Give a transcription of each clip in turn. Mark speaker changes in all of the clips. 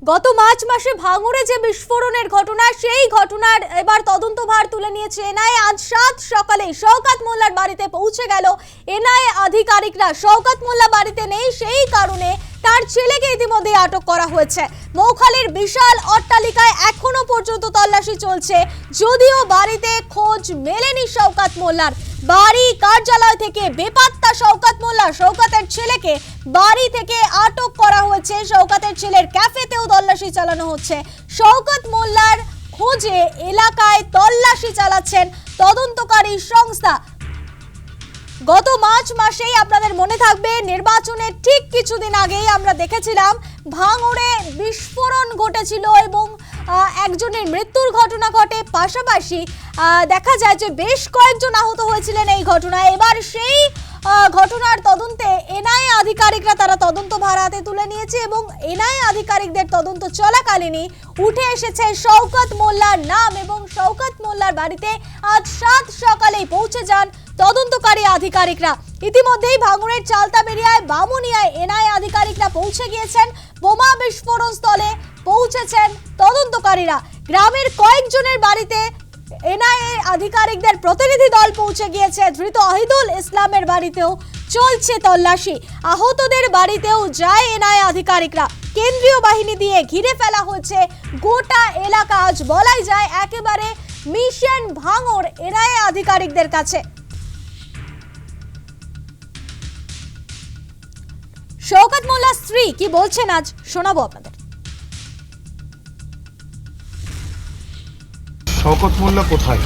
Speaker 1: গত মার্চ মাসে ভাঙড়ে যে বিস্ফোরণের ঘটনা, সেই ঘটনার এবার তদন্তভার তুলে নিয়েছে এনআইএ। আজ 7 সকালে শওকত মোল্লার বাড়িতে পৌঁছে গেল এনআইএ আধিকারিকরা। শওকত মোল্লা বাড়িতে নেই, সেই কারণে তার ছেলেকে ইতিমধ্যে আটক করা হয়েছে। মৌখালীর বিশাল অট্টালিকায় এখনো পর্যন্ত তল্লাশি চলছে, যদিও বাড়িতে খোঁজ মেলেনি শওকত মোল্লার। বাড়ি কার্যালয় থেকে বেপাত্তা শওকত মোল্লা। শওকতের ছেলেকে বাড়ি থেকে আটক করা হয়েছে। শওকতের ছেলের ক্যাফেতেও তল্লাশি চালানো হচ্ছে। শওকত মোল্লার খোঁজে এলাকায় তল্লাশি চালাচ্ছেন তদন্তকারী সংস্থা। গত মার্চ মাসেই আপনাদের মনে থাকবে, নির্বাচনের ঠিক কিছুদিন আগেই আমরা দেখেছিলাম ভাঙড়ে বিস্ফোরণ ঘটেছিল এবং একজনের মৃত্যুর ঘটনা ঘটে। পাশাপাশি দেখা যায় যে বেশ কয়েকজন আহত হয়েছিলেন এই ঘটনায়। এবার সেই ঘটনার তদন্তে এনআইএ আধিকারিকরা তারা তদন্তভার হাতে তুলে নিয়েছে এবং এনআইএ আধিকারিকদের তদন্ত চলাকালীনই উঠে এসেছে শওকত মোল্লার নাম এবং শওকত মোল্লার বাড়িতে আজ 7 সকালেই পৌঁছে যান তদন্তকারী আধিকারিকরা। ইতিমধ্যেই ভাঙড়ের চালতাবেড়িয়ায় বামুনিয়ায় এনআইএ আধিকারিকরা পৌঁছে গিয়েছেন। বোমা বিস্ফোরণ স্থলে পৌঁছেছেন তদন্তকারীরা। গ্রামের কয়েকজনের বাড়িতে এনআইএ আধিকারিকদের প্রতিনিধি দল পৌঁছে গিয়েছে। ধৃত আহিদুল ইসলামের বাড়িতেও চলছে তল্লাশি। আহতদের বাড়িতেও যায় এনআইএ আধিকারিকরা। কেন্দ্রীয় বাহিনী দিয়ে ঘিরে ফেলা হয়েছে গোটা এলাকা। আজ বলাই যায় একেবারে মিশন ভাঙড় এনআইএ আধিকারিকদের কাছে। শওকত মোল্লার স্ত্রী কি বলছেন আজ শোনাবো আপনাদের।
Speaker 2: শওকত মোল্লা কোথায়?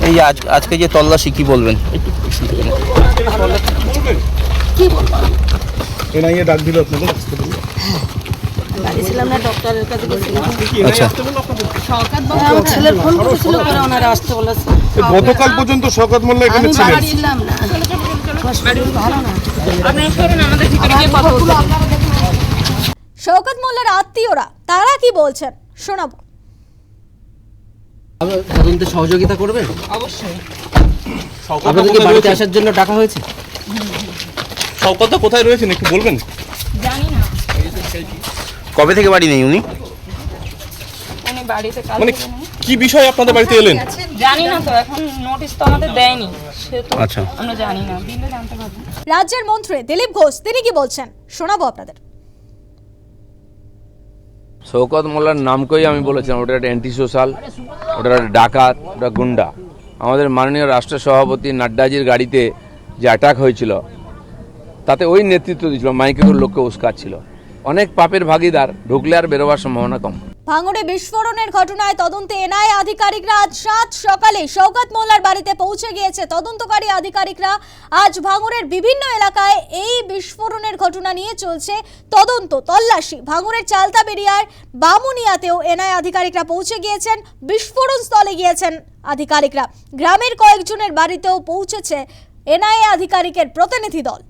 Speaker 3: এই আজকে যে তল্লাশি কি বলবেন?
Speaker 4: কি বলবো,
Speaker 2: এনআইএ ডাক দিল আপনাদের?
Speaker 4: ছিলাম না, ডক্টরের কাছে গেছিলাম।
Speaker 3: আচ্ছা,
Speaker 4: শওকত বাবু আমার ছেলের ফোন করেছিল, করে ওনারা আসতে বলেছে।
Speaker 2: গতকাল পর্যন্ত শওকত মোল্লা এখানে
Speaker 4: আমি
Speaker 2: ছিলেন।
Speaker 4: বাড়ি ছিলাম না, শরীর ভালো না।
Speaker 1: শওকত মোল্লার আত্মীয়রা তারা কি বলছেন শোনাবো।
Speaker 5: তদন্তে সহযোগিতা করবেন? অবশ্যই। আপনাদেরকে বাড়িতে আসার জন্য ডাকা হয়েছে?
Speaker 2: শওকত কোথায় রয়েছেন একটু বলবেন?
Speaker 6: জানি না,
Speaker 3: কবে থেকে বাড়ি নেই উনি?
Speaker 6: উনি বাড়িতে কাজ
Speaker 2: মানে
Speaker 6: করেন।
Speaker 2: কি বিষয় আপনাদের বাড়িতে এলেন?
Speaker 6: জানি না তো, এখন নোটিশ তো আমাদের দেয়নি, সে তো
Speaker 3: আচ্ছা।
Speaker 6: আমরা জানি না, দিলে জানতে পারবো।
Speaker 1: রাজ্যের মন্ত্রী দিলীপ ঘোষ তিনি কি বলছেন শোনাবো আপনাদের।
Speaker 7: শওকত মোল্লার নামকেই আমি বলেছিলাম ওটা একটা অ্যান্টি সোশ্যাল, ওটা একটা ডাকাত, ওটা গুন্ডা। আমাদের মাননীয় রাষ্ট্র সভাপতি নাড্ডাজির গাড়িতে যে অ্যাটাক হয়েছিল তাতে ওই নেতৃত্ব দিয়েছিল, মাইকে করে লোককে উস্কাচ্ছিল। অনেক পাপের ভাগিদার, ঢুকলে আর বেরোবার সম্ভাবনা কম।
Speaker 1: ভাঙড়ে বিস্ফোরণের ঘটনায় তদন্তে এনআইএ আধিকারিকরা আজ 7 সকালে শওকত মোল্লার বাড়িতে পৌঁছে গিয়েছে। তদন্তকারী আধিকারিকরা আজ ভাঙড়ের বিভিন্ন এলাকায় এই বিস্ফোরণের ঘটনা নিয়ে চলছে তদন্ত তল্লাশি। ভাঙড়ের চালতাবেড়িয়ার বামুনিয়াতেও এনআইএ আধিকারিকরা পৌঁছে গিয়েছেন। বিস্ফোরণ স্থলে গিয়েছেন আধিকারিকরা। গ্রামের কয়েকজনের বাড়িতেও পৌঁছেছে এনআইএ আধিকারিকের প্রতিনিধি দল।